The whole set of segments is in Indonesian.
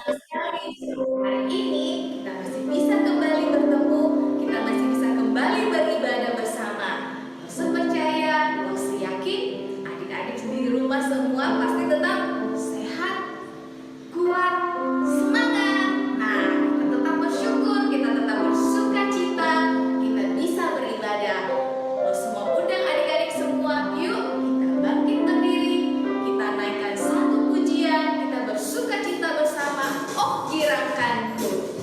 senang sekali. Hari ini kita masih bisa kembali bertemu, kita masih bisa kembali beribadah bersama. Langsung percaya, langsung yakin, adik-adik di rumah semua pasti tetap sehat, kuat, semangat. Nah, kita tetap bersyukur, kita tetap bersuka cita, kita bisa beribadah. Lo semua undang adik-adik semua, yuk kita bangkit berdiri, kita naikkan satu pujian, kita bersuka cita bersama. Oh, girakanku.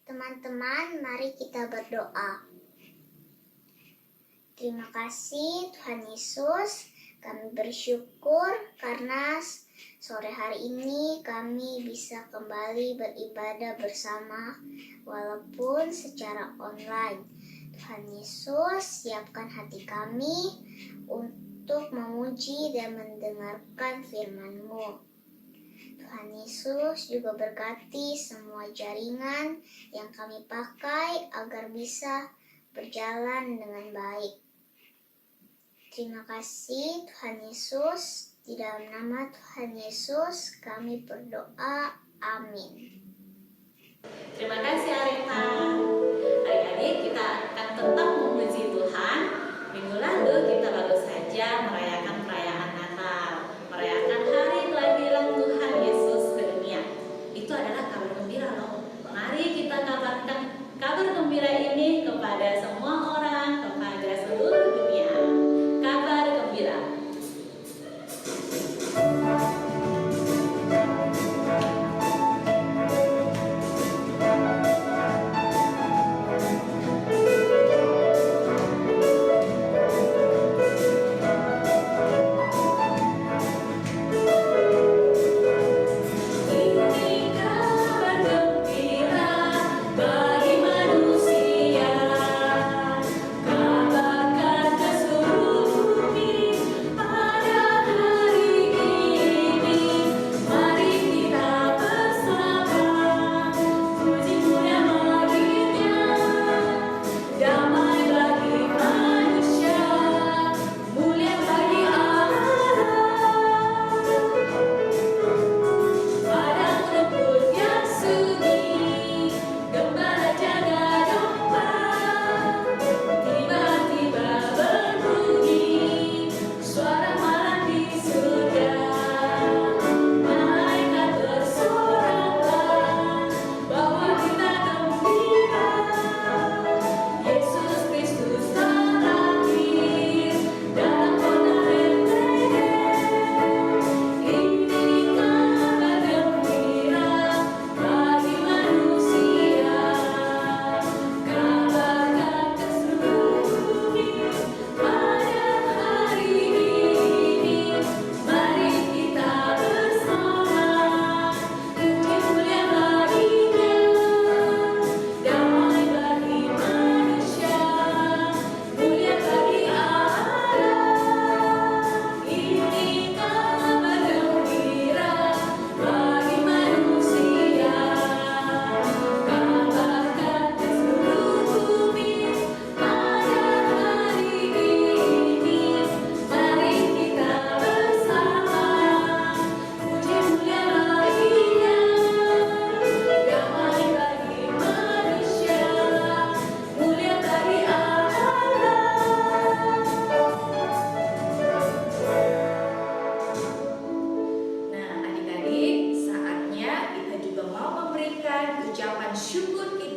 Teman-teman, mari kita berdoa. Terima kasih Tuhan Yesus, kami bersyukur karena sore hari ini kami bisa kembali beribadah bersama walaupun secara online. Tuhan Yesus, siapkan hati kami untuk memuji dan mendengarkan firman-Mu. Tuhan Yesus juga berkati semua jaringan yang kami pakai agar bisa berjalan dengan baik. Terima kasih Tuhan Yesus, di dalam nama Tuhan Yesus kami berdoa, amin. Terima kasih Areta. Adik-adik, kita akan tetap memuji Tuhan. Minggu lalu kita baru saja merayakan perayaan Natal, merayakan hari kelahiran Tuhan Yesus ke dunia. Itu adalah kabar gembira loh. Mari kita kabarkan kabar gembira ini kepada semua orang, kepada seluruh dunia. Kabar gembira.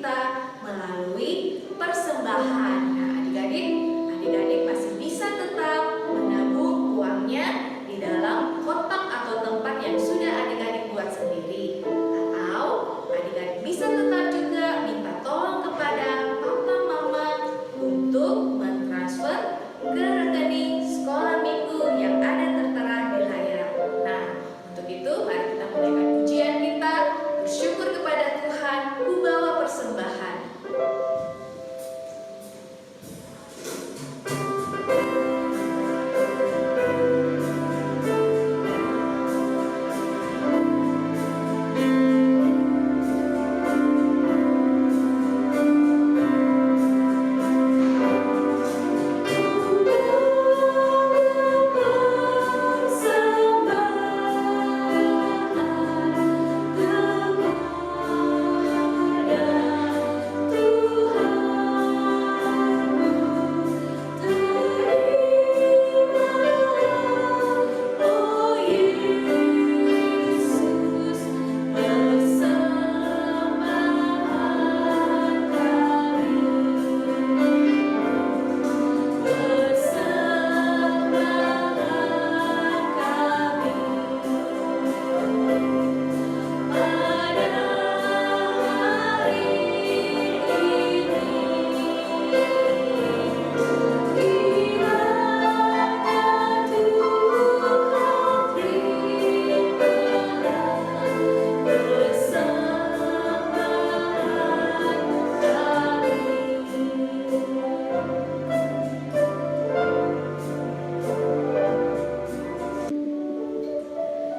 kita melalui persembahan. Nah, adik-adik masih bisa tetap menabung uangnya di dalam kotak atau tempat yang sudah adik-adik buat sendiri. Atau adik-adik bisa tetap juga minta tolong kepada papa mama untuk mentransfer ke rekening sekolah minggu yang ada tertera di layar. Nah, untuk itu mari kita mulaikan pujian kita, bersyukur kepada Tuhan, ku bawa persembahan.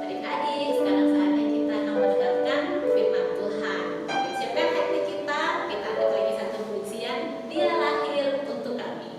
Adik-adik, sekarang saatnya kita akan mendengarkan firman Tuhan. Siapkan hati kita angkat lagi satu pujian, Dia lahir untuk kami.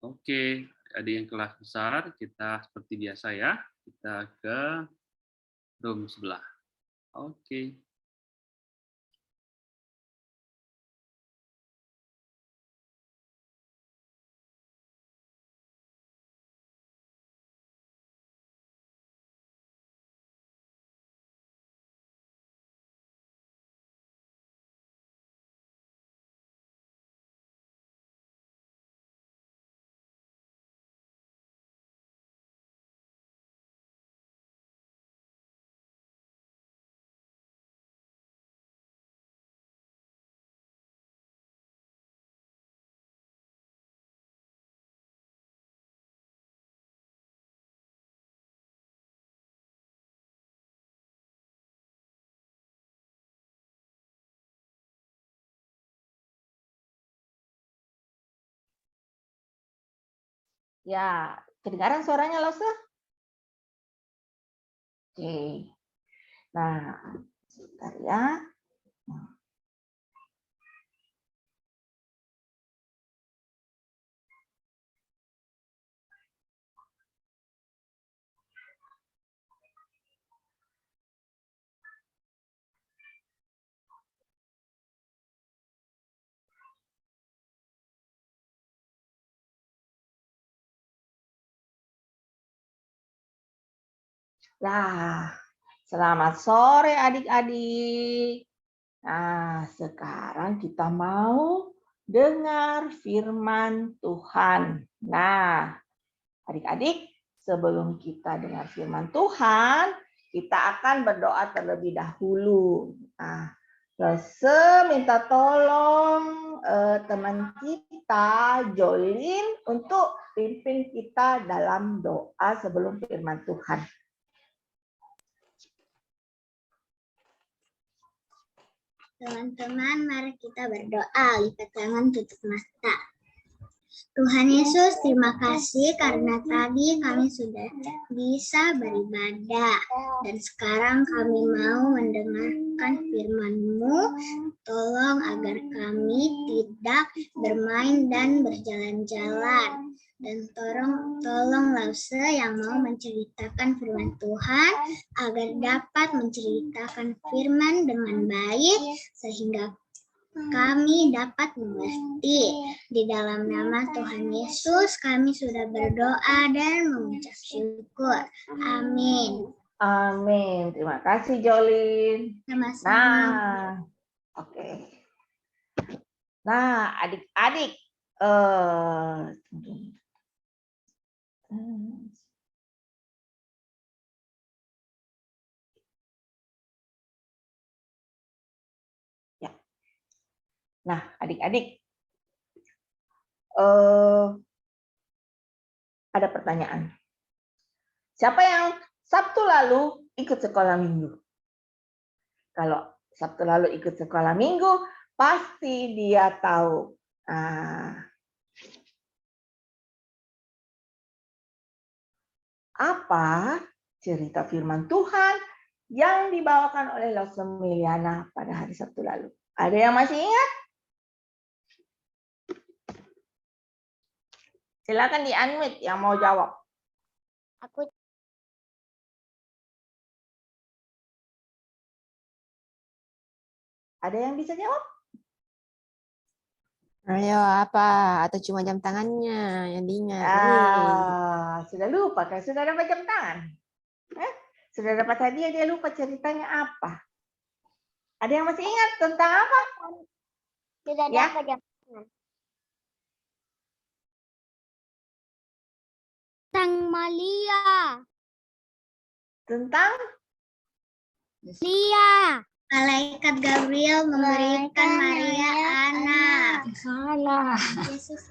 Oke, ada yang kelas besar, kita seperti biasa ya, kita ke room sebelah. Oke. Ya, kedengaran suaranya, Lose? Oke. Nah, sebentar ya. Nah, selamat sore adik-adik. Nah, sekarang kita mau dengar firman Tuhan. Nah, adik-adik, sebelum kita dengar firman Tuhan, kita akan berdoa terlebih dahulu. Nah, minta tolong teman kita, Jolin, untuk pimpin kita dalam doa sebelum firman Tuhan. Teman-teman, mari kita berdoa, lipat tangan, tutup mata. Tuhan Yesus, terima kasih karena tadi kami sudah bisa beribadah. Dan sekarang kami mau mendengarkan firman-Mu. Tolong agar kami tidak bermain dan berjalan-jalan. Dan tolong Lause yang mau menceritakan firman Tuhan agar dapat menceritakan firman dengan baik sehingga kami dapat mengerti. Di dalam nama Tuhan Yesus kami sudah berdoa dan mengucap syukur. Amin. Amin. Terima kasih, Jolin. Sama-sama. Nah, oke. Nah, adik-adik, ya. Nah, adik-adik, ada pertanyaan. Siapa yang Sabtu lalu ikut sekolah minggu? Kalau Sabtu lalu ikut sekolah minggu, pasti dia tahu. Apa cerita firman Tuhan yang dibawakan oleh Lause Meliana pada hari Sabtu lalu? Ada yang masih ingat? Silakan di-unmute yang mau jawab. Ada yang bisa jawab? Ayo apa? Atau cuma jam tangannya yang diingat? Sudah lupa kan? Sudah dapat jam tangan? Sudah dapat hadiah, dia lupa ceritanya apa? Ada yang masih ingat tentang apa? Tidak Ya. dapat jam tangan. Tentang Malia. Tentang? Malia. Malaikat Gabriel memberikan Maria anak. Salah.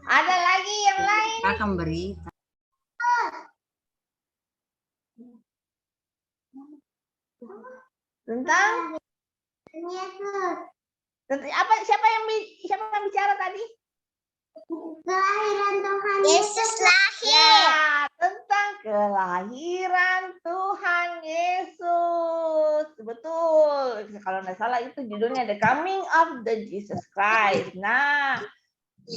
Ada lagi yang lain? Akan beri. Tentang? Yesus. Apa? Siapa yang bicara tadi? Kelahiran Tuhan Yesus lahir. Ya, tentang kelahiran Tuhan Yesus. Betul. Kalau nggak salah itu judulnya The Coming of the Jesus Christ. Nah,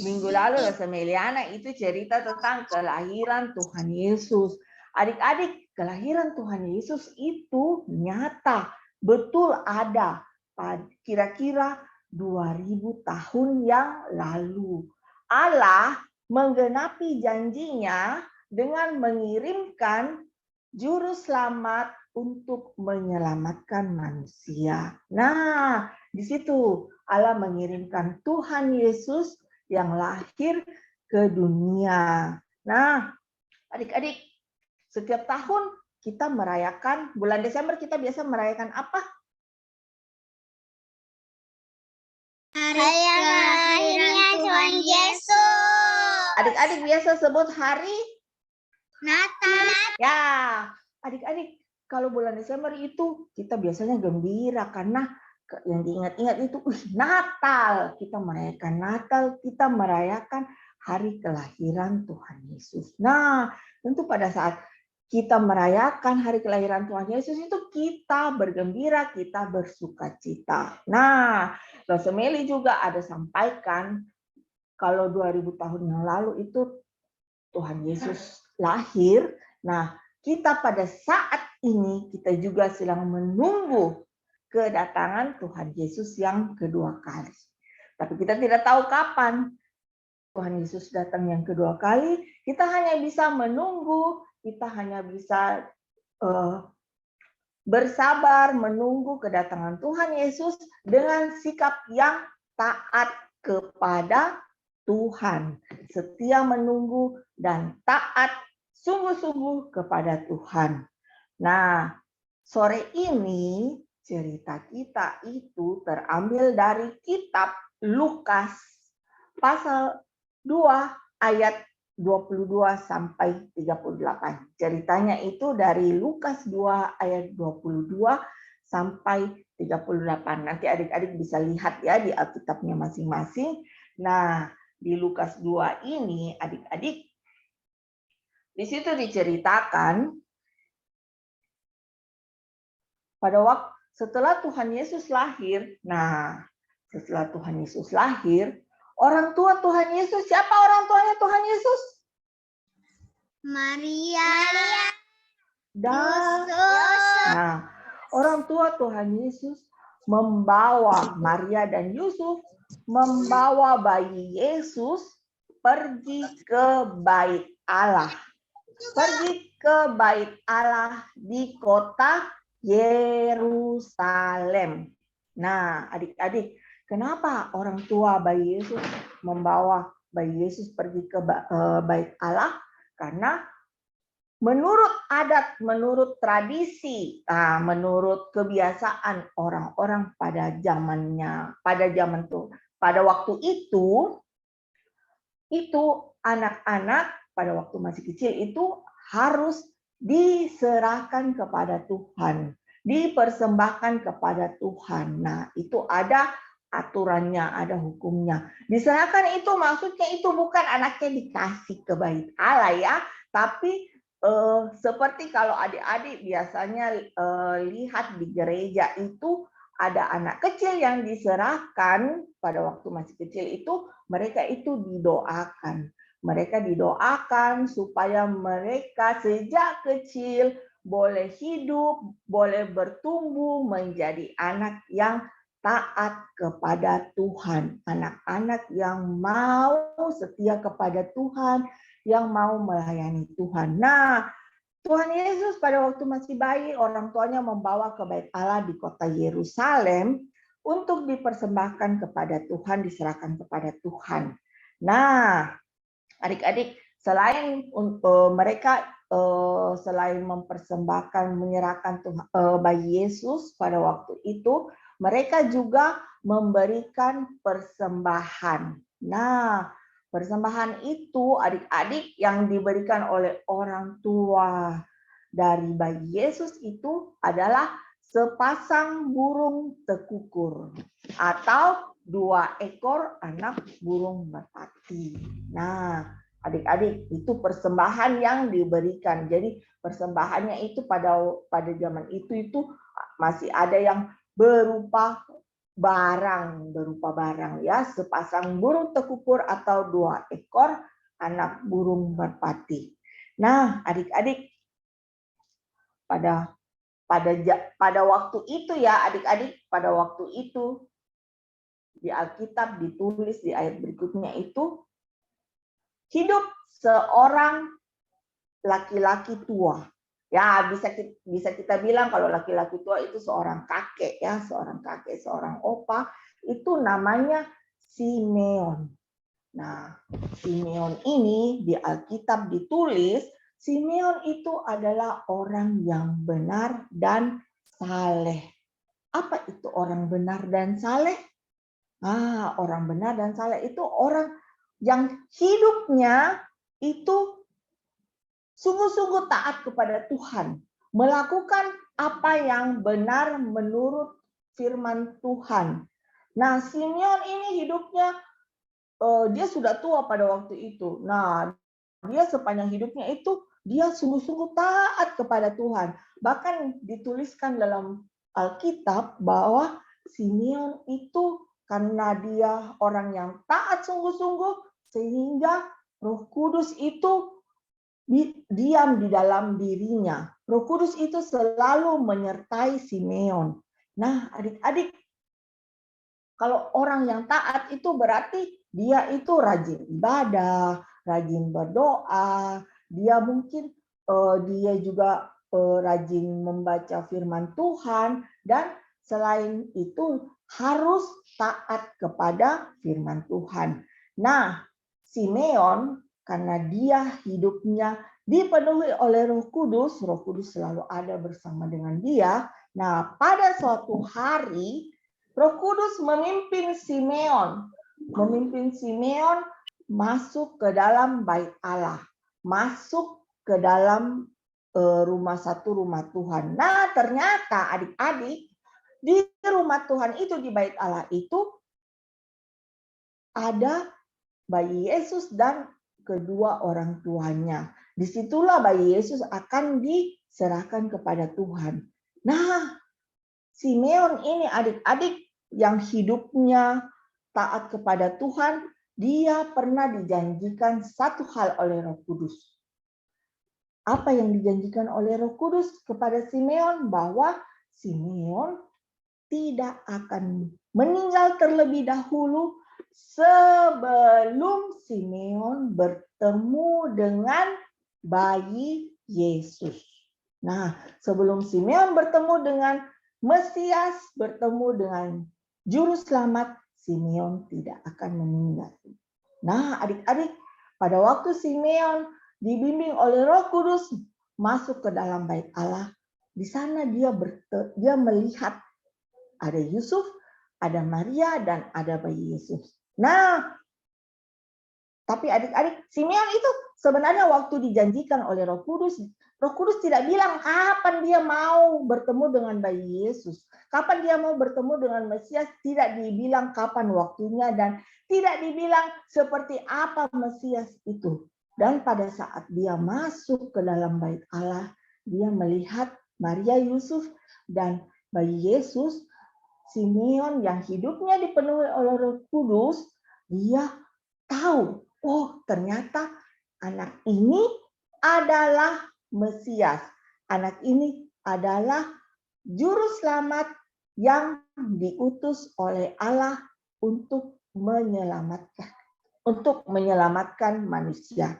minggu lalu Lause Meliana itu cerita tentang kelahiran Tuhan Yesus. Adik-adik, kelahiran Tuhan Yesus itu nyata. Betul ada. Kira-kira 2000 tahun yang lalu. Allah menggenapi janjinya dengan mengirimkan juru selamat untuk menyelamatkan manusia. Nah, di situ Allah mengirimkan Tuhan Yesus yang lahir ke dunia. Nah, adik-adik, setiap tahun kita merayakan, bulan Desember kita biasa merayakan apa? Hari kelahiran Tuhan Yesus. Adik-adik biasa sebut hari Natal. ya. Adik-adik, kalau bulan Desember itu kita biasanya gembira karena yang diingat-ingat itu Natal. Kita merayakan Natal, kita merayakan hari kelahiran Tuhan Yesus. Nah, tentu pada saat kita merayakan hari kelahiran Tuhan Yesus itu kita bergembira, kita bersukacita. Nah, Rasul Meli juga ada sampaikan kalau 2000 tahun yang lalu itu Tuhan Yesus lahir. Nah, kita pada saat ini kita juga sedang menunggu kedatangan Tuhan Yesus yang kedua kali. Tapi kita tidak tahu kapan Tuhan Yesus datang yang kedua kali. Kita hanya bisa menunggu, kita hanya bisa bersabar menunggu kedatangan Tuhan Yesus dengan sikap yang taat kepada Tuhan. Setia menunggu dan taat sungguh-sungguh kepada Tuhan. Nah, sore ini cerita kita itu terambil dari kitab Lukas pasal 2 ayat 22 sampai 38. Ceritanya itu dari Lukas 2 ayat 22 sampai 38. Nanti adik-adik bisa lihat ya di Alkitabnya masing-masing. Nah, di Lukas 2 ini adik-adik di situ diceritakan pada waktu setelah Tuhan Yesus lahir. Nah, setelah Tuhan Yesus lahir, orang tua Tuhan Yesus, siapa orang tuanya Tuhan Yesus? Maria. Dan Yesus. nah, orang tua Tuhan Yesus membawa Maria dan Yusuf membawa bayi Yesus pergi ke bait Allah. Pergi ke bait Allah di kota Yerusalem. Nah, adik-adik, kenapa orang tua bayi Yesus membawa bayi Yesus pergi ke bait Allah? Karena menurut adat, menurut tradisi, menurut kebiasaan orang-orang pada waktu itu anak-anak pada waktu masih kecil itu harus diserahkan kepada Tuhan, dipersembahkan kepada Tuhan. Nah, itu ada aturannya, ada hukumnya. Diserahkan itu maksudnya itu bukan anaknya dikasih ke bait Allah ya, tapi seperti kalau adik-adik biasanya lihat di gereja itu ada anak kecil yang diserahkan pada waktu masih kecil itu, mereka itu didoakan. Mereka didoakan supaya mereka sejak kecil boleh hidup, boleh bertumbuh menjadi anak yang taat kepada Tuhan. Anak-anak yang mau setia kepada Tuhan, yang mau melayani Tuhan. Nah, Tuhan Yesus pada waktu masih bayi, orang tuanya membawa ke bait Allah di kota Yerusalem untuk dipersembahkan kepada Tuhan, diserahkan kepada Tuhan. Nah, adik-adik, selain mereka selain mempersembahkan, menyerahkan bayi Yesus pada waktu itu, mereka juga memberikan persembahan. Nah, persembahan itu adik-adik yang diberikan oleh orang tua dari bayi Yesus itu adalah sepasang burung tekukur atau 2 ekor anak burung merpati. Nah, adik-adik, itu persembahan yang diberikan. Jadi persembahannya itu pada zaman itu masih ada yang berupa barang ya, sepasang burung tekukur atau 2 ekor anak burung merpati. Nah, adik-adik, pada waktu itu ya, adik-adik, pada waktu itu di Alkitab ditulis di ayat berikutnya itu hidup seorang laki-laki tua. Ya, bisa kita bilang kalau laki-laki tua itu seorang kakek ya, seorang opa, itu namanya Simeon. Nah, Simeon ini di Alkitab ditulis, Simeon itu adalah orang yang benar dan saleh. Apa itu orang benar dan saleh? Orang benar dan saleh itu orang yang hidupnya itu sungguh-sungguh taat kepada Tuhan, melakukan apa yang benar menurut firman Tuhan. Nah, Simeon ini hidupnya dia sudah tua pada waktu itu. Nah, dia sepanjang hidupnya itu dia sungguh-sungguh taat kepada Tuhan. Bahkan dituliskan dalam Alkitab bahwa Simeon itu karena dia orang yang taat sungguh-sungguh, sehingga Roh Kudus itu diam di dalam dirinya. Roh Kudus itu selalu menyertai Simeon. Nah, adik-adik, kalau orang yang taat itu berarti dia itu rajin ibadah, rajin berdoa, dia mungkin dia juga rajin membaca firman Tuhan, dan selain itu harus taat kepada firman Tuhan. Nah, Simeon karena dia hidupnya dipenuhi oleh Roh Kudus selalu ada bersama dengan dia. Nah, pada suatu hari Roh Kudus memimpin Simeon masuk ke dalam bait Allah, masuk ke dalam rumah Tuhan. Nah, ternyata adik-adik, di rumah Tuhan itu, di bait Allah itu ada bayi Yesus dan kedua orang tuanya. Disitulah bayi Yesus akan diserahkan kepada Tuhan. Nah, Simeon ini adik-adik yang hidupnya taat kepada Tuhan, dia pernah dijanjikan satu hal oleh Roh Kudus. Apa yang dijanjikan oleh Roh Kudus kepada Simeon? Bahwa Simeon tidak akan meninggal terlebih dahulu sebelum Simeon bertemu dengan bayi Yesus. Nah, sebelum Simeon bertemu dengan Mesias, bertemu dengan Juru Selamat, Simeon tidak akan meninggal. Nah, adik-adik, pada waktu Simeon dibimbing oleh Roh Kudus masuk ke dalam bait Allah, di sana dia melihat ada Yusuf, ada Maria, dan ada bayi Yesus. Nah, tapi adik-adik, Simeon itu sebenarnya waktu dijanjikan oleh Roh Kudus tidak bilang kapan dia mau bertemu dengan bayi Yesus. Kapan dia mau bertemu dengan Mesias, tidak dibilang kapan waktunya, dan tidak dibilang seperti apa Mesias itu. Dan pada saat dia masuk ke dalam bait Allah, dia melihat Maria, Yusuf, dan bayi Yesus. Simeon yang hidupnya dipenuhi oleh Roh Kudus, dia tahu, oh ternyata anak ini adalah Mesias. Anak ini adalah Juru Selamat yang diutus oleh Allah untuk menyelamatkan manusia.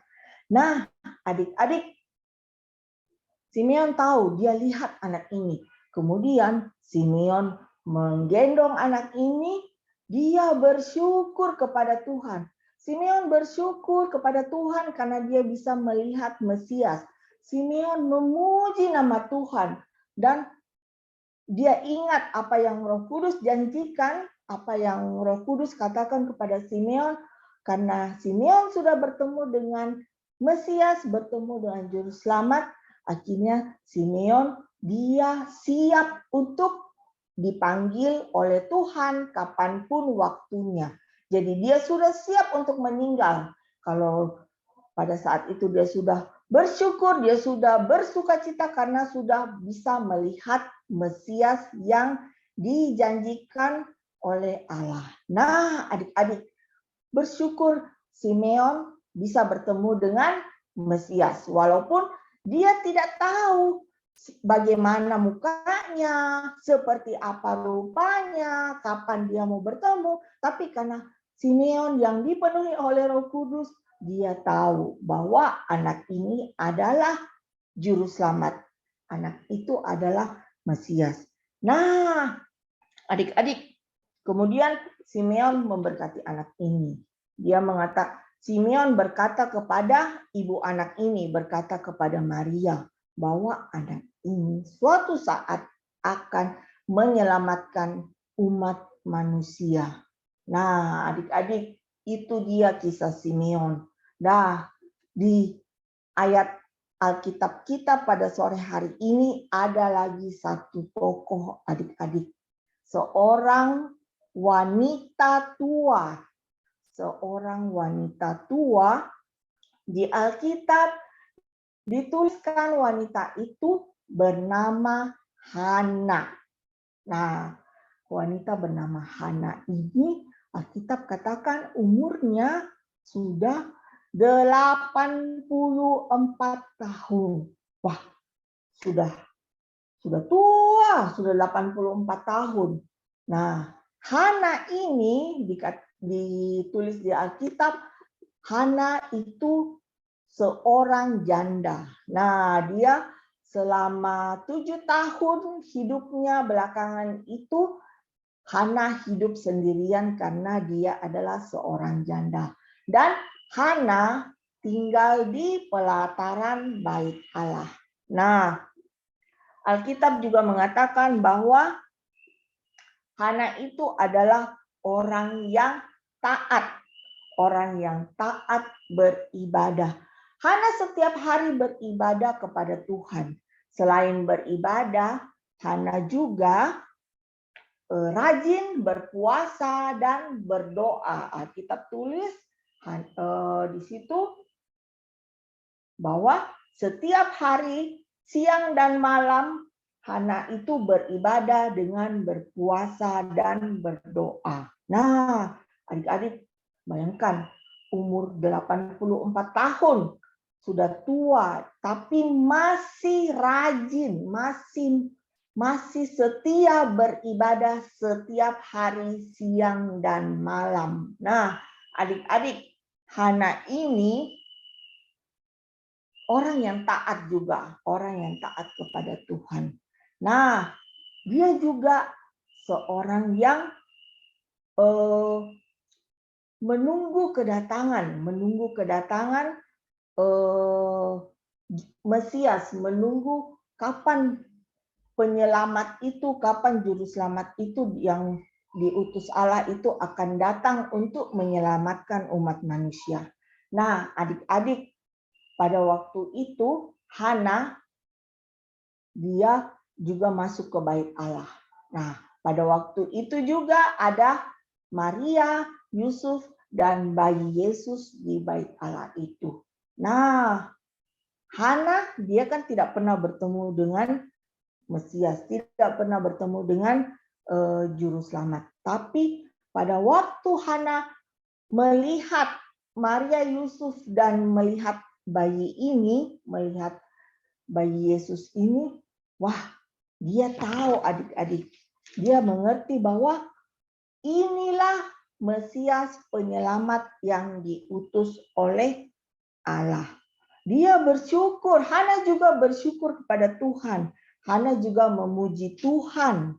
Nah, adik-adik, Simeon tahu, dia lihat anak ini. Kemudian Simeon menggendong anak ini, dia bersyukur kepada Tuhan. Simeon bersyukur kepada Tuhan karena dia bisa melihat Mesias. Simeon memuji nama Tuhan dan dia ingat apa yang Roh Kudus janjikan, apa yang Roh Kudus katakan kepada Simeon, karena Simeon sudah bertemu dengan Mesias, bertemu dengan Juru Selamat. Akhirnya Simeon dia siap untuk dipanggil oleh Tuhan kapanpun waktunya. Jadi dia sudah siap untuk meninggal. Kalau pada saat itu dia sudah bersyukur, dia sudah bersukacita karena sudah bisa melihat Mesias yang dijanjikan oleh Allah. Nah, adik-adik, bersyukur Simeon bisa bertemu dengan Mesias. Walaupun dia tidak tahu bagaimana mukanya, seperti apa rupanya, kapan dia mau bertemu. Tapi karena Simeon yang dipenuhi oleh Roh Kudus, dia tahu bahwa anak ini adalah Juru Selamat. Anak itu adalah Mesias. Nah, adik-adik, kemudian Simeon memberkati anak ini. Simeon berkata kepada ibu anak ini, berkata kepada Maria, bahwa anak ini suatu saat akan menyelamatkan umat manusia. Nah, adik-adik, itu dia kisah Simeon. Nah, di ayat Alkitab kita pada sore hari ini ada lagi satu tokoh adik-adik. Seorang wanita tua. Seorang wanita tua di Alkitab dituliskan wanita itu bernama Hana. Nah, wanita bernama Hana ini Alkitab katakan umurnya sudah 84 tahun. Wah, sudah tua, sudah 84 tahun. Nah, Hana ini ditulis di Alkitab, Hana itu seorang janda. Nah, dia selama 7 tahun hidupnya belakangan itu, Hana hidup sendirian karena dia adalah seorang janda. Dan Hana tinggal di pelataran bait Allah. Nah, Alkitab juga mengatakan bahwa Hana itu adalah orang yang taat beribadah. Hana setiap hari beribadah kepada Tuhan. Selain beribadah, Hana juga rajin berpuasa dan berdoa. Alkitab tulis di situ bahwa setiap hari, siang dan malam, Hana itu beribadah dengan berpuasa dan berdoa. Nah, adik-adik bayangkan umur 84 tahun, sudah tua, tapi masih rajin, masih setia beribadah setiap hari, siang dan malam. Nah, adik-adik, Hana ini orang yang taat juga, orang yang taat kepada Tuhan. Nah, dia juga seorang yang menunggu kedatangan Mesias, menunggu kapan penyelamat itu, kapan juru selamat itu yang diutus Allah itu akan datang untuk menyelamatkan umat manusia. Nah, adik-adik, pada waktu itu Hana dia juga masuk ke bait Allah. Nah, pada waktu itu juga ada Maria, Yusuf, dan bayi Yesus di bait Allah itu. Nah, Hana dia kan tidak pernah bertemu dengan Mesias, tidak pernah bertemu dengan juru selamat. Tapi pada waktu Hana melihat Maria, Yusuf, dan melihat bayi ini, melihat bayi Yesus ini, wah, dia tahu adik-adik, dia mengerti bahwa inilah Mesias penyelamat yang diutus oleh Allah. Dia bersyukur, Hana juga bersyukur kepada Tuhan. Hana juga memuji Tuhan.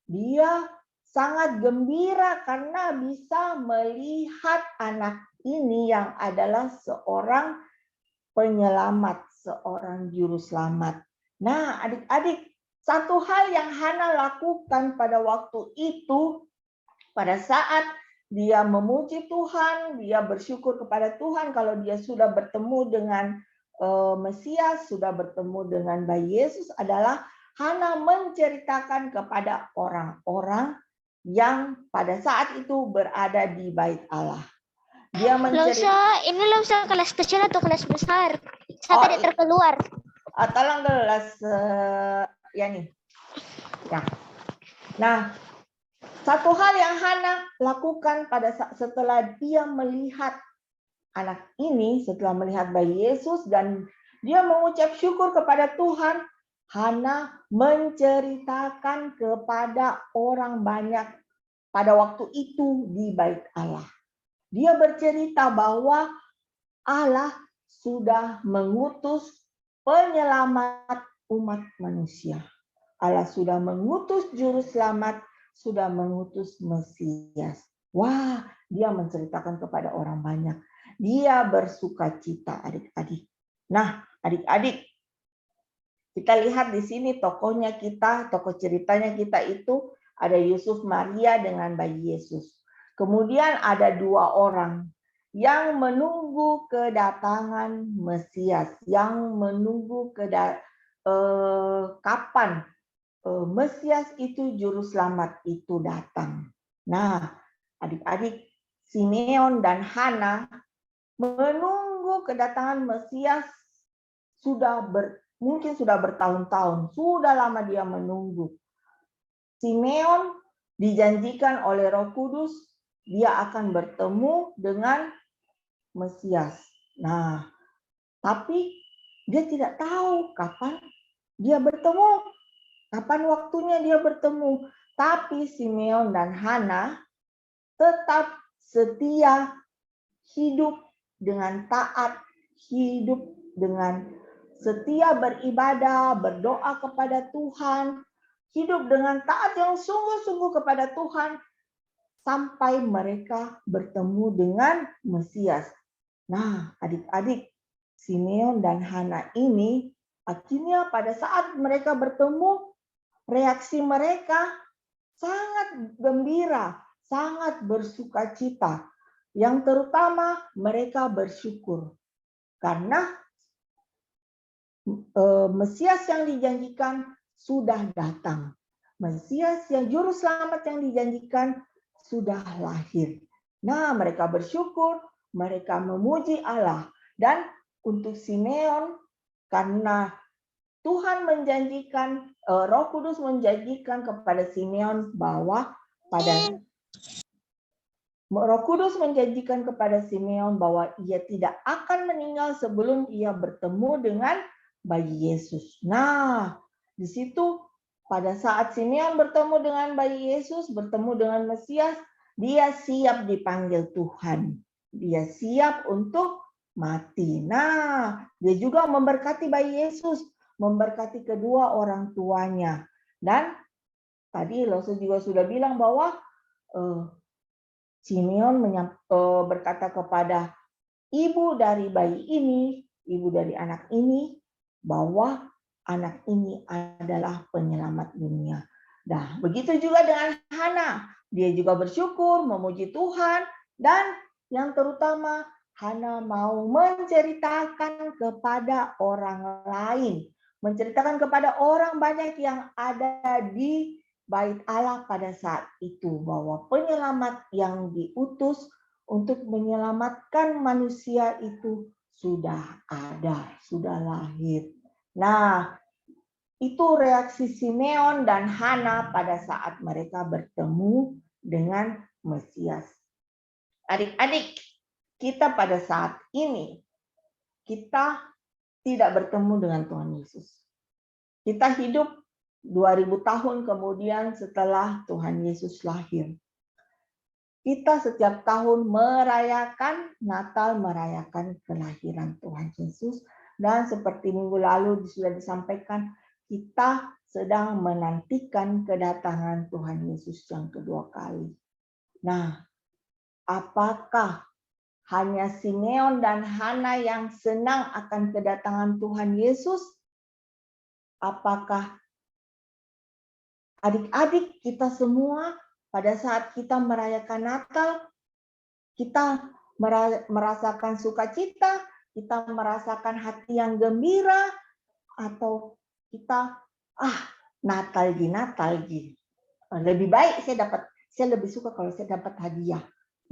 Dia sangat gembira karena bisa melihat anak ini yang adalah seorang penyelamat, seorang juru selamat. Nah, adik-adik, satu hal yang Hana lakukan pada waktu itu, pada saat dia memuji Tuhan, dia bersyukur kepada Tuhan kalau dia sudah bertemu dengan Mesias, sudah bertemu dengan bayi Yesus, adalah Hana menceritakan kepada orang-orang yang pada saat itu berada di bait Allah. Dia menceritakan. Ini Lausa kelas kecil atau kelas besar? Saya tidak terkeluar. Tolong kelas ya nih. Ya. Nah, satu hal yang Hana lakukan setelah dia melihat anak ini, setelah melihat bayi Yesus dan dia mengucap syukur kepada Tuhan, Hana menceritakan kepada orang banyak pada waktu itu di bait Allah. Dia bercerita bahwa Allah sudah mengutus penyelamat umat manusia. Allah sudah mengutus juru selamat, sudah mengutus Mesias. Wah, dia menceritakan kepada orang banyak. Dia bersuka cita, adik-adik. Nah, adik-adik, kita lihat di sini tokohnya kita, tokoh ceritanya kita itu ada Yusuf, Maria dengan bayi Yesus. Kemudian ada dua orang yang menunggu kedatangan Mesias, yang menunggu kapan Mesias itu juru selamat itu datang. Nah, adik-adik, Simeon dan Hana menunggu kedatangan Mesias mungkin sudah bertahun-tahun, sudah lama dia menunggu. Simeon dijanjikan oleh Roh Kudus dia akan bertemu dengan Mesias. Nah, tapi dia tidak tahu kapan dia bertemu, kapan waktunya dia bertemu. Tapi Simeon dan Hana tetap setia, hidup dengan taat, hidup dengan setia beribadah, berdoa kepada Tuhan, hidup dengan taat yang sungguh-sungguh kepada Tuhan sampai mereka bertemu dengan Mesias. Nah, adik-adik, Simeon dan Hana ini akhirnya pada saat mereka bertemu, reaksi mereka sangat gembira, sangat bersukacita. Yang terutama mereka bersyukur karena Mesias yang dijanjikan sudah datang. Mesias yang juru selamat yang dijanjikan sudah lahir. Nah, mereka bersyukur, mereka memuji Allah. Dan untuk Simeon, karena Tuhan menjanjikan, Roh Kudus menjanjikan kepada Simeon bahwa Roh Kudus menjanjikan kepada Simeon bahwa ia tidak akan meninggal sebelum ia bertemu dengan bayi Yesus. Nah, di situ pada saat Simeon bertemu dengan bayi Yesus, bertemu dengan Mesias, dia siap dipanggil Tuhan. Dia siap untuk mati. Nah, dia juga memberkati bayi Yesus, memberkati kedua orang tuanya. Dan tadi Lose juga sudah bilang bahwa Simeon berkata kepada ibu dari bayi ini, ibu dari anak ini, bahwa anak ini adalah penyelamat dunia. Nah, begitu juga dengan Hana. Dia juga bersyukur, memuji Tuhan, dan yang terutama Hana mau menceritakan kepada orang lain, menceritakan kepada orang banyak yang ada di Bait Allah pada saat itu bahwa penyelamat yang diutus untuk menyelamatkan manusia itu sudah ada, sudah lahir. Nah, itu reaksi Simeon dan Hana pada saat mereka bertemu dengan Mesias. Adik-adik, kita pada saat ini kita tidak bertemu dengan Tuhan Yesus. Kita hidup 2000 tahun kemudian setelah Tuhan Yesus lahir. Kita setiap tahun merayakan Natal, merayakan kelahiran Tuhan Yesus. Dan seperti minggu lalu sudah disampaikan, kita sedang menantikan kedatangan Tuhan Yesus yang kedua kali. Nah, apakah hanya Simeon dan Hana yang senang akan kedatangan Tuhan Yesus? Apakah adik-adik kita semua pada saat kita merayakan Natal, kita merasakan sukacita, kita merasakan hati yang gembira, atau kita Natal lagi. Lebih baik saya lebih suka kalau saya dapat hadiah.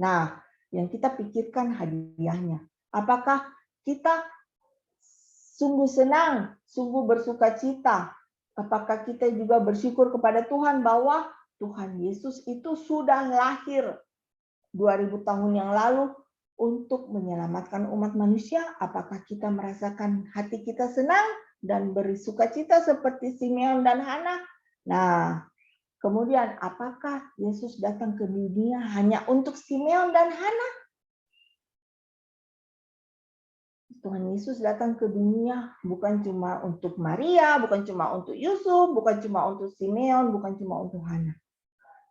Nah, yang kita pikirkan hadiahnya. Apakah kita sungguh senang, sungguh bersukacita? Apakah kita juga bersyukur kepada Tuhan bahwa Tuhan Yesus itu sudah lahir 2000 tahun yang lalu untuk menyelamatkan umat manusia? Apakah kita merasakan hati kita senang dan bersukacita seperti Simeon dan Hana? Nah, kemudian apakah Yesus datang ke dunia hanya untuk Simeon dan Hana? Tuhan Yesus datang ke dunia bukan cuma untuk Maria, bukan cuma untuk Yusuf, bukan cuma untuk Simeon, bukan cuma untuk Hana.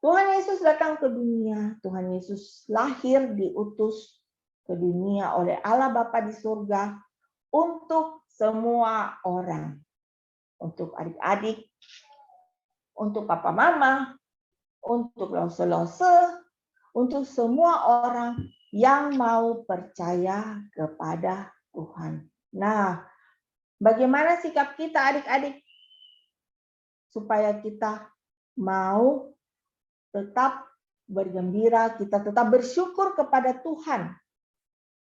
Tuhan Yesus datang ke dunia, Tuhan Yesus lahir diutus ke dunia oleh Allah Bapa di surga untuk semua orang. Untuk adik-adik, untuk papa mama, untuk lose-lose, untuk semua orang yang mau percaya kepada Tuhan. Nah, bagaimana sikap kita adik-adik supaya kita mau tetap bergembira, kita tetap bersyukur kepada Tuhan.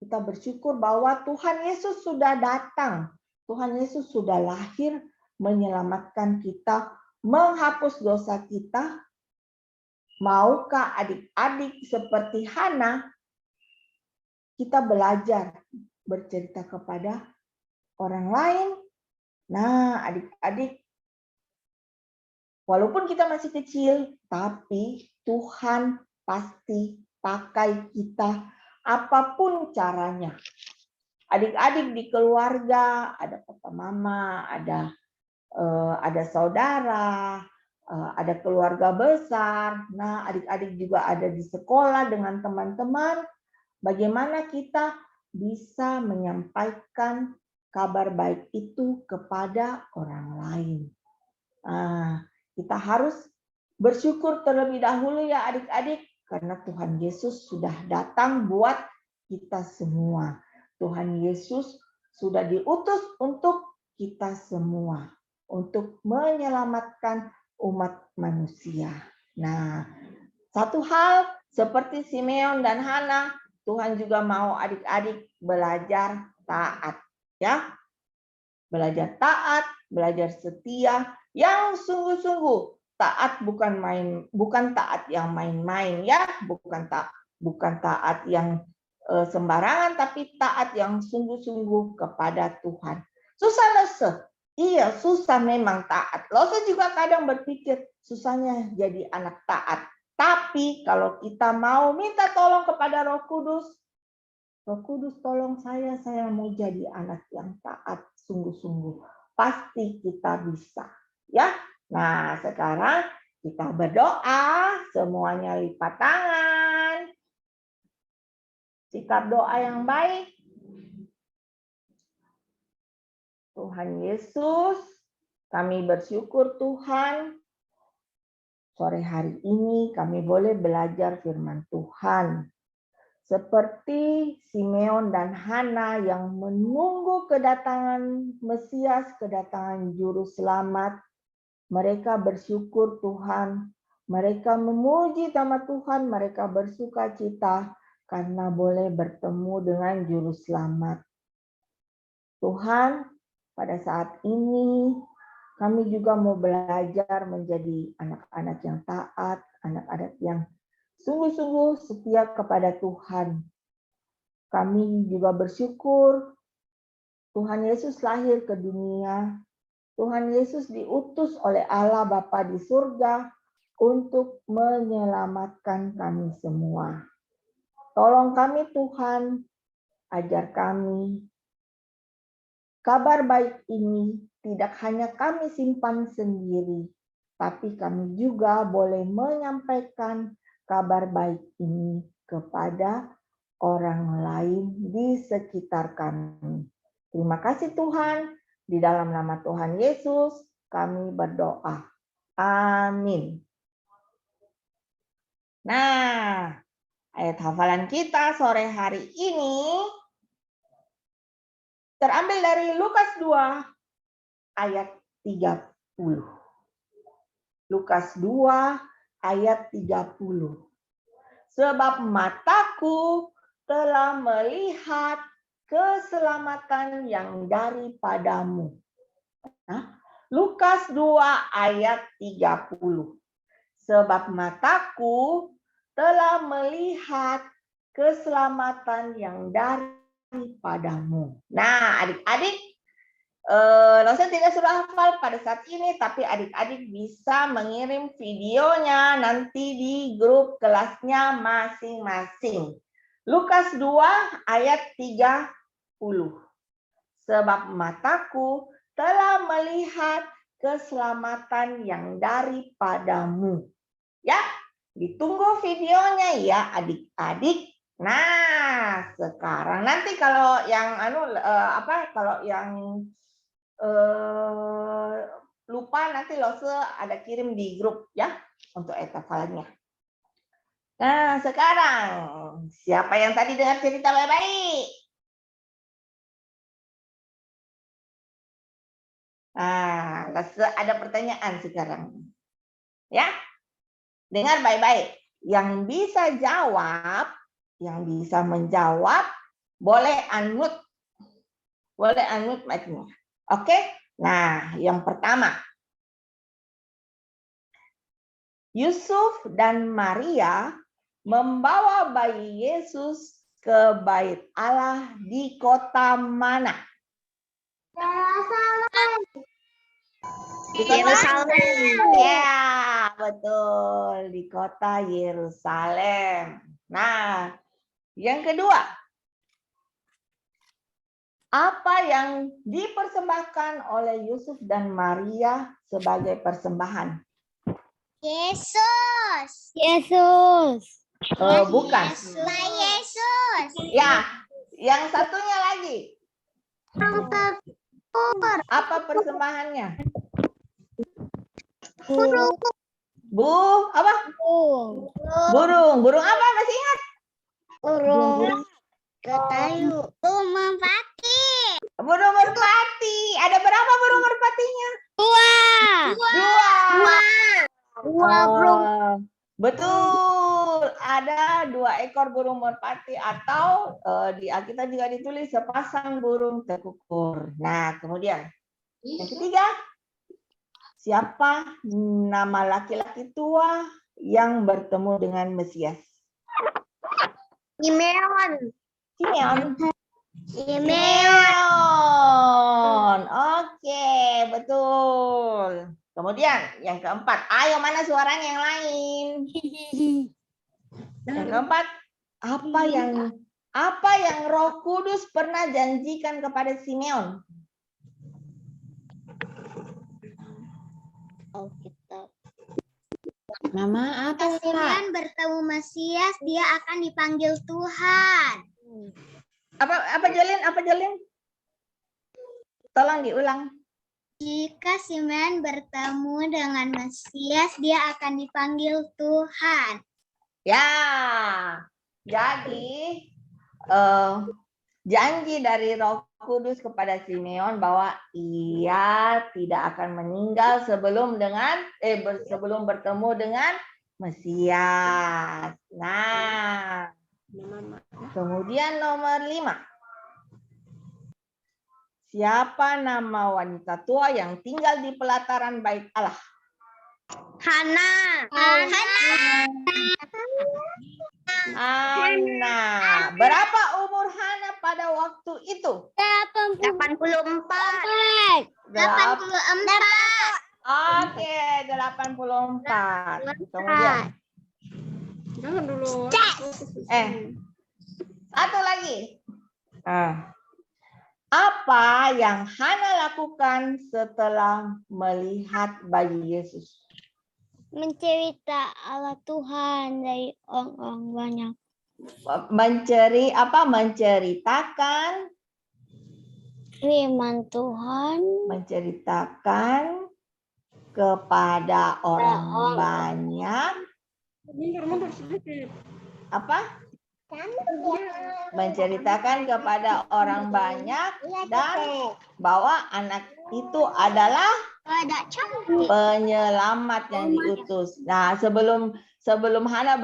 Kita bersyukur bahwa Tuhan Yesus sudah datang. Tuhan Yesus sudah lahir menyelamatkan kita, menghapus dosa kita. Maukah adik-adik seperti Hana kita belajar bercerita kepada orang lain? Nah, adik-adik, walaupun kita masih kecil, tapi Tuhan pasti pakai kita apapun caranya. Adik-adik di keluarga, ada papa mama, ada saudara, ada keluarga besar. Nah, adik-adik juga ada di sekolah dengan teman-teman. Bagaimana kita bisa menyampaikan kabar baik itu kepada orang lain? Nah, kita harus bersyukur terlebih dahulu ya adik-adik, karena Tuhan Yesus sudah datang buat kita semua. Tuhan Yesus sudah diutus untuk kita semua, untuk menyelamatkan umat manusia. Nah, satu hal seperti Simeon dan Hana, Tuhan juga mau adik-adik belajar taat, ya. Belajar taat, belajar setia, yang sungguh-sungguh. Taat bukan taat yang main-main, ya, bukan taat yang sembarangan, tapi taat yang sungguh-sungguh kepada Tuhan. Susah leseh. Iya, susah memang taat. Lose juga kadang berpikir susahnya jadi anak taat. Tapi kalau kita mau minta tolong kepada Roh Kudus tolong saya mau jadi anak yang taat sungguh-sungguh. Pasti kita bisa. Ya. Nah, sekarang kita berdoa, semuanya lipat tangan. Sikap doa yang baik. Tuhan Yesus, kami bersyukur Tuhan, sore hari ini kami boleh belajar firman Tuhan. Seperti Simeon dan Hana yang menunggu kedatangan Mesias, kedatangan Juru Selamat. Mereka bersyukur Tuhan, mereka memuji nama Tuhan, mereka bersuka cita karena boleh bertemu dengan Juru Selamat. Tuhan, pada saat ini kami juga mau belajar menjadi anak-anak yang taat, anak-anak yang sungguh-sungguh setia kepada Tuhan. Kami juga bersyukur Tuhan Yesus lahir ke dunia. Tuhan Yesus diutus oleh Allah Bapa di surga untuk menyelamatkan kami semua. Tolong kami Tuhan, ajar kami. Kabar baik ini tidak hanya kami simpan sendiri, tapi kami juga boleh menyampaikan kabar baik ini kepada orang lain di sekitar kami. Terima kasih Tuhan, di dalam nama Tuhan Yesus kami berdoa. Amin. Nah, ayat hafalan kita sore hari ini terambil dari Lukas 2 ayat 30. Lukas 2 ayat 30. Sebab mataku telah melihat keselamatan yang daripadamu. Nah, Lukas 2 ayat 30. Sebab mataku telah melihat keselamatan yang daripadamu. Nah, adik-adik, Losa tidak sudah hafal pada saat ini, tapi adik-adik bisa mengirim videonya nanti di grup kelasnya masing-masing. Lukas 2 ayat 30. Sebab mataku telah melihat keselamatan yang daripadamu. Ya, ditunggu videonya ya adik-adik. Nah, sekarang nanti kalau yang lupa nanti Lose ada kirim di grup ya untuk hafalannya. Nah, sekarang siapa yang tadi dengar cerita baik-baik? Nah, Lose ada pertanyaan sekarang. Ya. Dengar baik-baik. Yang bisa jawab, yang bisa menjawab boleh unmute. Boleh unmute mic-nya. Oke? Nah, yang pertama. Yusuf dan Maria membawa bayi Yesus ke bait Allah di kota mana? Di kota Yerusalem. Ya, betul. Di kota Yerusalem. Nah, yang kedua. Apa yang dipersembahkan oleh Yusuf dan Maria sebagai persembahan? Yesus. Bukan. Yesus. Ya, yang satunya lagi. Apa persembahannya? Apa? Burung. Burung apa? Masih ingat? Burung ketayu. Burung merpati. Burung merpati. Ada berapa burung merpatinya? Dua burung. Betul. Ada 2 ekor burung merpati atau di Alkitab juga ditulis sepasang burung tekukur. Nah, kemudian yang ketiga, siapa nama laki-laki tua yang bertemu dengan Mesias? Simeon. Oke, betul. Kemudian yang keempat, ayo mana suaranya yang lain? Yang keempat, apa yang Roh Kudus pernah janjikan kepada Simeon? Mama apa, Kak? Simeon bertemu Mesias, dia akan dipanggil Tuhan. Apa Jolin? Tolong diulang. Jika Simeon bertemu dengan Mesias, dia akan dipanggil Tuhan. Ya, jadi janji dari Roh Kudus kepada Simeon bahwa ia tidak akan meninggal sebelum bertemu dengan Mesias. Nah, kemudian nomor 5. Siapa nama wanita tua yang tinggal di pelataran bait Allah? Hana. Berapa umur Hana pada waktu itu? 84. Oke, 84. Kemudian. Jangan dulu. Satu lagi. Apa yang Hana lakukan setelah melihat bayi Yesus? Mencerita Allah Tuhan dari orang-orang banyak. Menceritakan Firman Tuhan. Menceritakan kepada orang banyak. Apa? Menceritakan kepada orang banyak dan bahwa anak itu adalah penyelamat yang diutus. Nah, sebelum Hana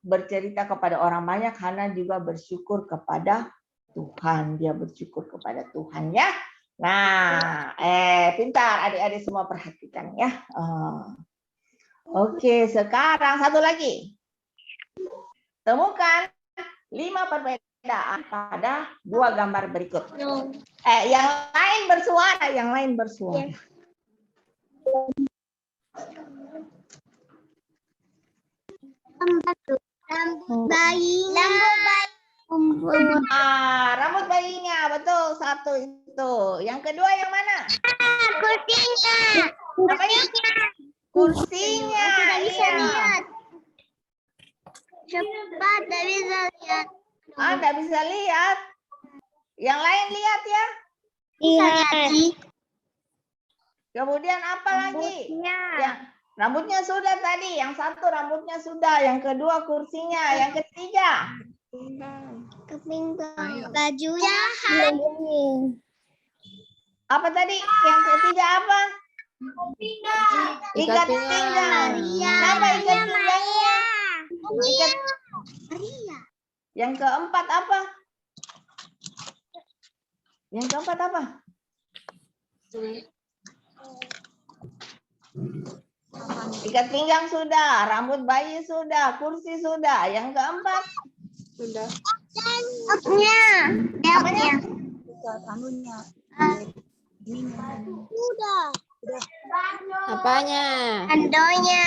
bercerita kepada orang banyak, Hana juga bersyukur kepada Tuhan. Dia bersyukur kepada Tuhan ya. Nah, pintar adik-adik semua perhatikan ya. Oke, sekarang satu lagi. Temukan 5 perbedaan pada 2 gambar berikut. Yang lain bersuara. Rambut bayinya. Rambut bayinya, betul, satu itu. Yang kedua yang mana? Kursinya. Kursinya. Lihat. Cepat, tidak bisa lihat. Tidak bisa lihat. Yang lain lihat ya. Lihat. Kemudian apa lagi? Rambutnya sudah tadi. Yang satu rambutnya sudah. Yang kedua kursinya. Yang ketiga. Bajunya. Apa tadi? Yang ketiga apa? Ikat pinggang. Kenapa ikat pinggangnya? Yang keempat apa? Yang keempat apa? Ikat pinggang sudah, rambut bayi sudah, kursi sudah. Yang keempat? Apanya? Apanya? Sudah. Apanya? Bandonya.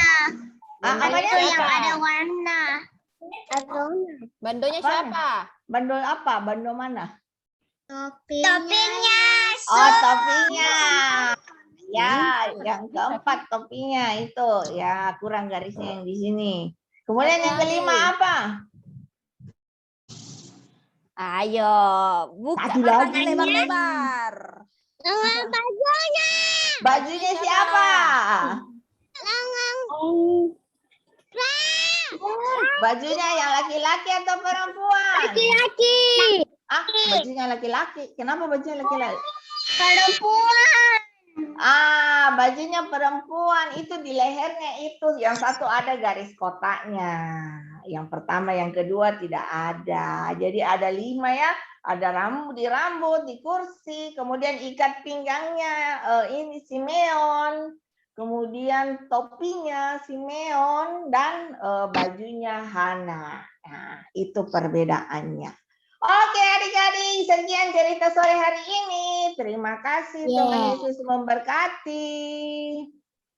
Apanya? Itu yang ada warna. Bandonya Apanya? siapa? Bandol apa? Bandol mana? Topinya. Oh, topinya. Ya, yang keempat topinya itu. Ya, kurang garisnya yang di sini. Kemudian yang kelima apa? Ayo, buka Satu matanya lagi. lebar-lebar. Lengan bajunya. Bajunya siapa? Bajunya yang laki-laki atau perempuan? Laki-laki. Ah, bajunya laki-laki. Kenapa bajunya laki-laki? Perempuan. Ah, bajunya perempuan itu di lehernya itu yang satu ada garis kotaknya. Yang pertama, yang kedua tidak ada. Jadi ada 5 ya. Ada rambut, di kursi, kemudian ikat pinggangnya ini Simeon, kemudian topinya Simeon dan bajunya Hana. Nah, itu perbedaannya. Oke adik-adik, sekian cerita sore hari ini. Terima kasih, Tuhan Yesus memberkati.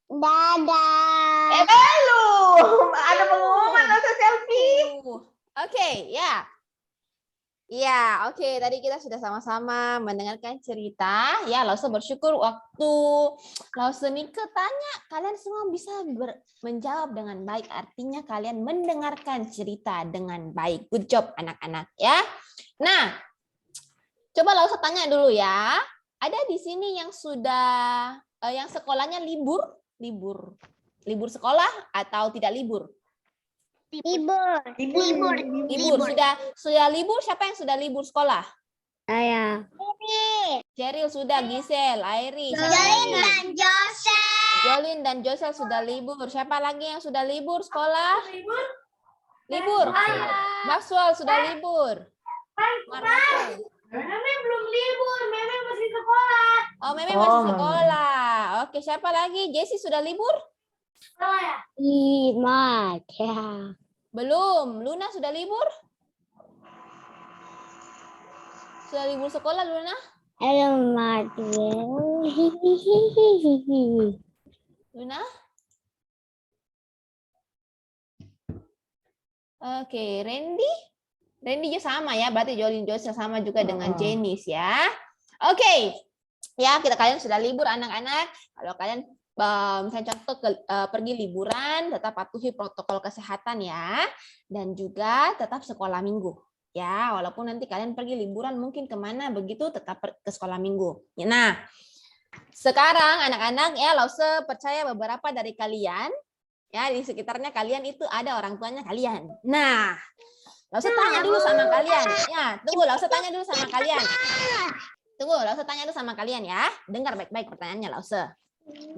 Dadah. Belum, ada pengumuman atau selfie? Oke, ya. Ya, oke. Tadi kita sudah sama-sama mendengarkan cerita. Ya, Lause bersyukur waktu Lause Nike tanya, kalian semua bisa menjawab dengan baik. Artinya kalian mendengarkan cerita dengan baik. Good job anak-anak ya. Nah, coba Lause tanya dulu ya. Ada di sini yang sudah yang sekolahnya libur sekolah atau tidak libur? Libur. Sudah libur. Siapa yang sudah libur sekolah? Saya. Cheryl sudah, Giselle, Airi, Jolin dan Joseph. Jolin dan Josel sudah libur. Siapa lagi yang sudah libur sekolah? Libur. Maxwell sudah libur. Meme belum libur, Meme masih sekolah. Oh, Meme masih sekolah. Oke, siapa lagi? Jessie sudah libur? Belum. Luna sudah libur? Sudah libur sekolah, Luna? Luna? Oke, Randy? Randy juga sama ya, berarti Jolin Joseph sama juga dengan Janice ya. Oke, ya kalian sudah libur anak-anak. Kalau kalian misalnya contoh pergi liburan, tetap patuhi protokol kesehatan ya, dan juga tetap sekolah minggu ya. Walaupun nanti kalian pergi liburan mungkin kemana begitu, tetap ke sekolah minggu. Nah, sekarang anak-anak ya, Lause percaya beberapa dari kalian ya di sekitarnya kalian itu ada orang tuanya kalian. Nah, Lause tanya dulu sama kalian. Ya, tunggu, Lause tanya dulu sama kalian. Lause tanya dulu sama kalian ya. Dengar baik-baik pertanyaannya, Lause.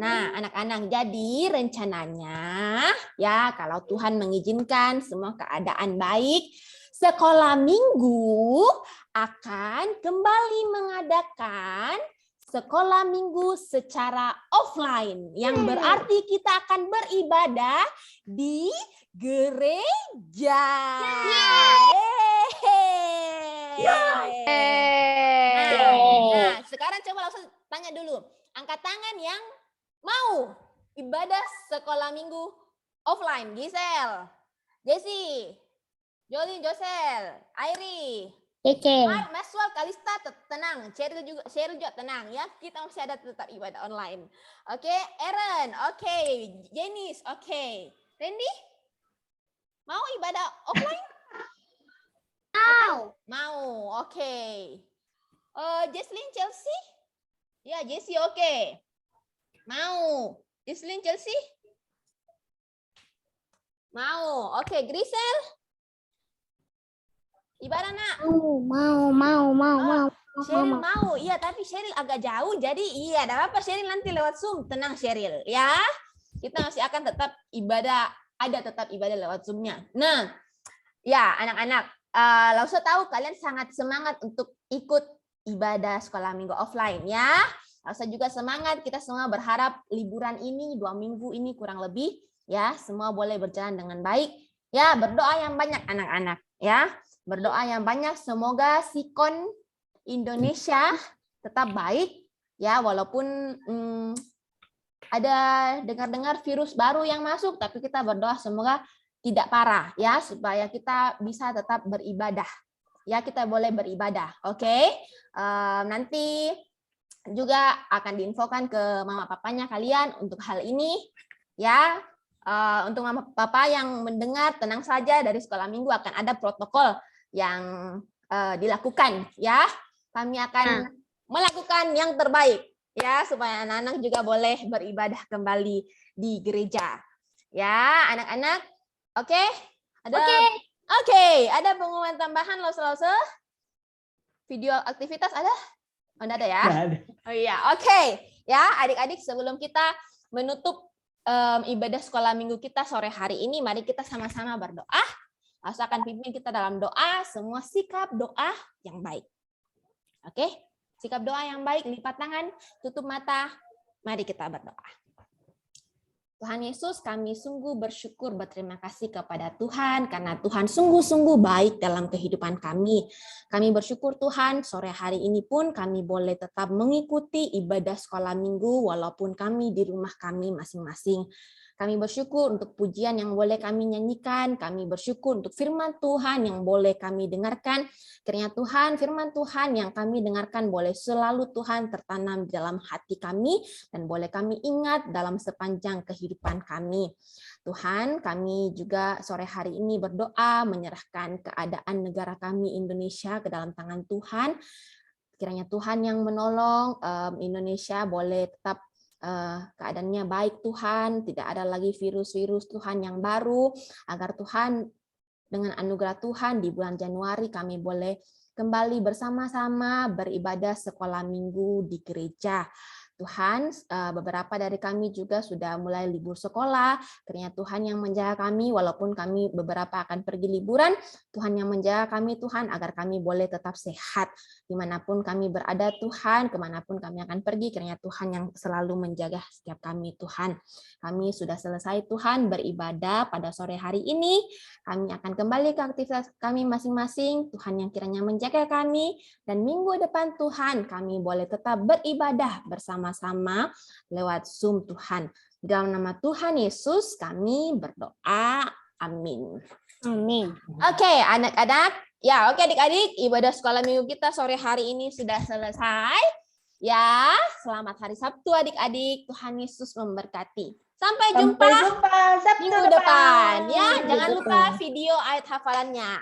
Nah, anak-anak, jadi rencananya ya kalau Tuhan mengizinkan semua keadaan baik, sekolah minggu akan kembali mengadakan sekolah minggu secara offline, yang berarti kita akan beribadah di gereja. Nah, sekarang coba langsung tanya dulu. Angkat tangan yang mau ibadah sekolah minggu offline. Giselle, Jessie, Jolin, Josel, Airi, Maxwell, Kalista, tenang. Cheryl juga tenang ya. Kita masih ada tetap ibadah online. Oke, Aaron, oke. Janice, oke. Randy, mau ibadah offline? Mau, oke. Jesslyn, Chelsea? Ya, Jessie oke. Mau. Jesslyn, Chelsea? Mau. Oke, Grisel? Ibadah nak? Mau. Sheryl mau. Iya, tapi Sheryl agak jauh. Jadi iya, tidak apa-apa Sheryl nanti lewat Zoom. Tenang Sheryl, ya. Kita masih akan tetap ibadah, tetap ibadah lewat Zoom-nya. Nah, ya anak-anak, Lause tahu kalian sangat semangat untuk ikut ibadah sekolah minggu offline ya. Harusnya juga semangat, kita semua berharap liburan ini 2 minggu ini kurang lebih ya semua boleh berjalan dengan baik. Ya, berdoa yang banyak anak-anak ya. Berdoa yang banyak, semoga sikon Indonesia tetap baik ya, walaupun ada dengar-dengar virus baru yang masuk, tapi kita berdoa semoga tidak parah ya, supaya kita bisa tetap beribadah. Ya, kita boleh beribadah. Oke. Nanti juga akan diinfokan ke mama papanya kalian untuk hal ini ya. Untuk mama papa yang mendengar, tenang saja, dari sekolah minggu akan ada protokol yang dilakukan ya. Kami akan melakukan yang terbaik ya, supaya anak-anak juga boleh beribadah kembali di gereja. Ya, anak-anak. Oke? Oke, ada pengumuman tambahan lause-lause? Video aktivitas ada? Oh, enggak ada ya? Nggak ada. Oh iya, oke. Ya, adik-adik, sebelum kita menutup ibadah sekolah minggu kita sore hari ini, mari kita sama-sama berdoa. Saya akan pimpin kita dalam doa, semua sikap doa yang baik. Oke? Sikap doa yang baik, lipat tangan, tutup mata, mari kita berdoa. Tuhan Yesus, kami sungguh bersyukur, berterima kasih kepada Tuhan, karena Tuhan sungguh-sungguh baik dalam kehidupan kami. Kami bersyukur Tuhan, sore hari ini pun kami boleh tetap mengikuti ibadah sekolah minggu, walaupun kami di rumah kami masing-masing. Kami bersyukur untuk pujian yang boleh kami nyanyikan, kami bersyukur untuk firman Tuhan yang boleh kami dengarkan. Kiranya Tuhan, firman Tuhan yang kami dengarkan boleh selalu Tuhan tertanam di dalam hati kami, dan boleh kami ingat dalam sepanjang kehidupan kami. Tuhan, kami juga sore hari ini berdoa menyerahkan keadaan negara kami Indonesia ke dalam tangan Tuhan. Kiranya Tuhan yang menolong Indonesia boleh tetap keadaannya baik Tuhan, tidak ada lagi virus-virus Tuhan yang baru, agar Tuhan dengan anugerah Tuhan di bulan Januari kami boleh kembali bersama-sama beribadah sekolah minggu di gereja. Tuhan, beberapa dari kami juga sudah mulai libur sekolah. Kiranya Tuhan yang menjaga kami, walaupun kami beberapa akan pergi liburan, Tuhan yang menjaga kami, Tuhan, agar kami boleh tetap sehat. Dimanapun kami berada, Tuhan, kemanapun kami akan pergi, kiranya Tuhan yang selalu menjaga setiap kami, Tuhan. Kami sudah selesai, Tuhan, beribadah pada sore hari ini. Kami akan kembali ke aktivitas kami masing-masing. Tuhan yang kiranya menjaga kami, dan minggu depan, Tuhan, kami boleh tetap beribadah bersama-sama lewat Zoom, Tuhan. Di dalam nama Tuhan Yesus kami berdoa. Amin. Amin. Oke, anak-anak. Ya, oke adik-adik, ibadah sekolah minggu kita sore hari ini sudah selesai. Ya, selamat hari Sabtu adik-adik. Tuhan Yesus memberkati. Sampai jumpa Sabtu minggu depan. Ya, jangan lupa video ayat hafalannya.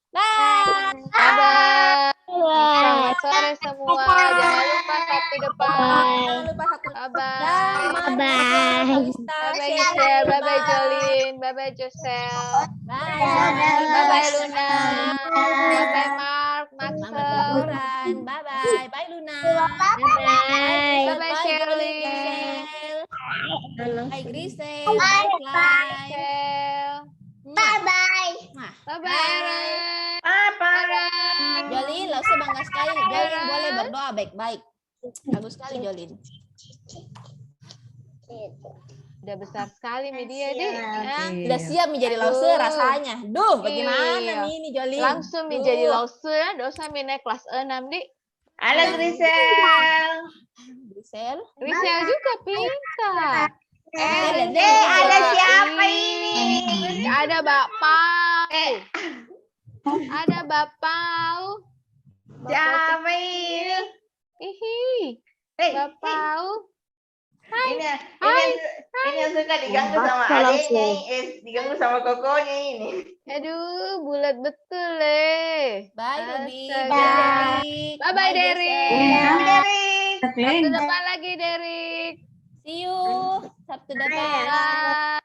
Bye. Bye-bye. Selamat sore semua. Jangan lupa Sabtu depan. Jangan lupa satu. Bye-bye. Bye-bye. Bye-bye Giselle. Bye-bye Jolin. Bye-bye Josel. Bye. Bye-bye Luna. Bye-bye Mark. Selamat Maxel. liburan. Bye-bye. Bye Luna. Bye. Bye-bye Shirley. Bye Grisel. Bye Clay. Giselle. Bye-bye. Bye-bye Aaron. Apa? Aaron. Jolin, Lause bangga sekali. Jolin boleh berdoa baik-baik. Bagus sekali Jolin. Udah besar sekali media deh. Ya. Sudah siap menjadi Lause rasanya. Duh, bagaimana Iya. nih ini Jolin? Langsung menjadi Duh. lause ya. Dosa naik kelas 6 di. Halo Grisel. Grisel. Rizal juga pintar. Ada siapa ini? Ada Bapak. Ada Bapak. Siapa ini? Hihi. Bapak. Ini yang suka diganggu sama adiknya, diganggu sama kokonya ini. Aduh, bulat betul le. Bye Ruby. Astaga. Bye Bye-bye, Derek. Derek. Sabtu depan lagi, Derek. See you Sabtu depan. Bye.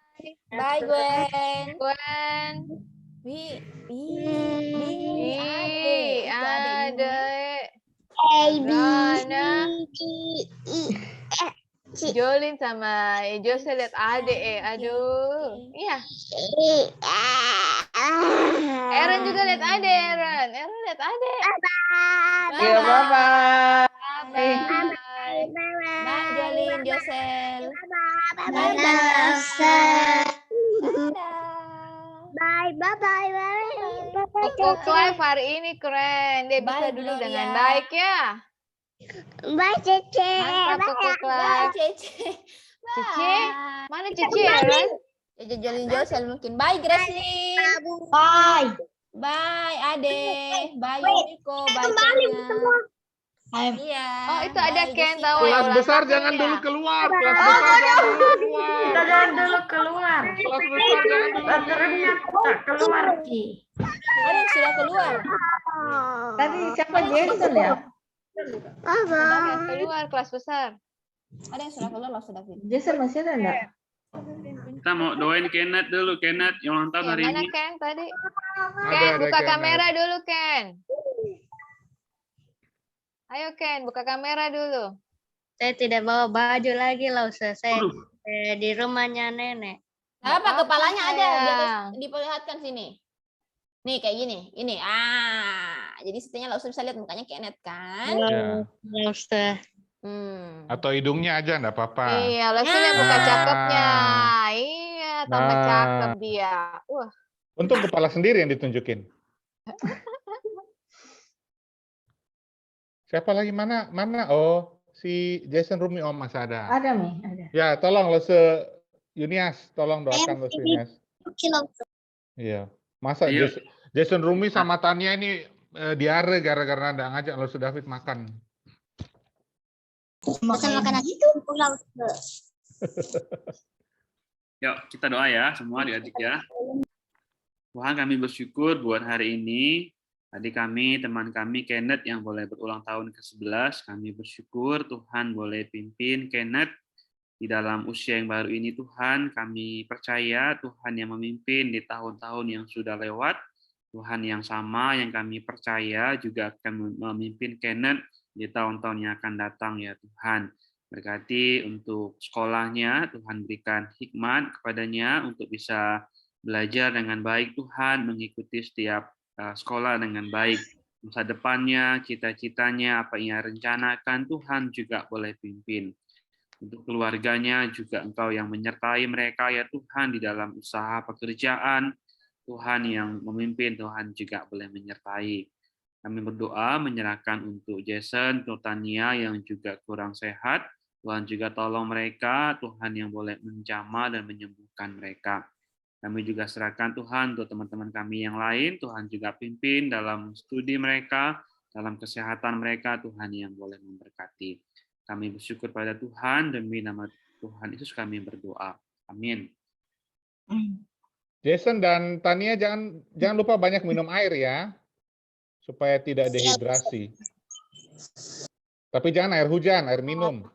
Bye Gwen. Gwen. Ih, Ada. A, B, Rana. C, D, E, Jolin sama Jose lihat adek aduh. Iya. Aaron juga lihat adek, Aaron lihat adek. Iya, bye-bye. Bye. Bye Jolin, Josel. Bye bye. Bye bye bye. Koko Clive hari ini keren. Dia bisa Bye, duduk Gloria. dengan baik ya. Bye Cece. Mantap Koko Bye Clive. Cece. Cece? Bye. Mana Cece ya, Ren? Cece Jolin Josel mungkin. Bye Gracelyn. Bye. Bye Ade. Bye Yumiko. Bye Kenya. Iya. Oh, itu ada Bye, Ken Jessica. tahu ya. Kelas ulang besar tahun jangan ya? dulu keluar. Kelas besar jangan dulu keluar. Jangan dulu keluar. Kelas besar jangan dulu Baterainya tak keluar, Ki. Ada yang sudah keluar. Tadi siapa Jason ya? Keluar kelas besar. Ada yang sudah keluar loh, sudah Vin. Jason masih ada enggak? Kita mau doain Kenneth dulu, Kenneth yang ulang tahun Ya, hari mana ini. Ken tadi? Ada, Ken, ada buka Ken. kamera dulu, Ken. Ayo, Ken, buka kamera dulu. Saya tidak bawa baju lagi loh, saya Waduh, di rumahnya nenek. Apa kepalanya ada? Di atas, sayang. diperlihatkan sini. Nih kayak gini. Ini. Jadi setidaknya langsung bisa lihat mukanya Kenneth kan? Ya. Nggak usah. Atau hidungnya aja enggak apa-apa. Iya, langsung yang buka Nah. cakepnya. Iya, tambah Nah. cakep dia. Wah, Untung kepala sendiri yang ditunjukin. Siapa lagi mana? Oh, si Jason Rumi Om masih ada. Ada nih, ada. Ya, tolong Lose Yunias, tolong doakan Lose Yunias. Iya. Masa Ayo. Jason Rumi sama Tania ini diare gara-gara nggak ngajak Lose David makan. Makan makanan itu pulau. Yuk kita doa ya semua adik-adik ya. Tuhan, kami bersyukur buat hari ini. Adik kami, teman kami Kenneth yang boleh berulang tahun ke-11. Kami bersyukur Tuhan boleh pimpin Kenneth di dalam usia yang baru ini. Tuhan, kami percaya Tuhan yang memimpin di tahun-tahun yang sudah lewat. Tuhan yang sama yang kami percaya juga akan memimpin Kenneth di tahun-tahun yang akan datang ya Tuhan. Berkati untuk sekolahnya, Tuhan berikan hikmat kepadanya untuk bisa belajar dengan baik Tuhan, mengikuti setiap sekolah dengan baik. Masa depannya, cita-citanya, apa yang ia rencanakan, Tuhan juga boleh pimpin. Untuk keluarganya juga Engkau yang menyertai mereka ya Tuhan di dalam usaha pekerjaan. Tuhan yang memimpin, Tuhan juga boleh menyertai. Kami berdoa menyerahkan untuk Jason, Tania yang juga kurang sehat. Tuhan juga tolong mereka, Tuhan yang boleh menjamah dan menyembuhkan mereka. Kami juga serahkan Tuhan untuk teman-teman kami yang lain, Tuhan juga pimpin dalam studi mereka, dalam kesehatan mereka, Tuhan yang boleh memberkati. Kami bersyukur pada Tuhan, demi nama Tuhan Yesus kami berdoa. Amin. Jason dan Tania jangan lupa banyak minum air ya, supaya tidak dehidrasi. Tapi jangan air hujan, air minum.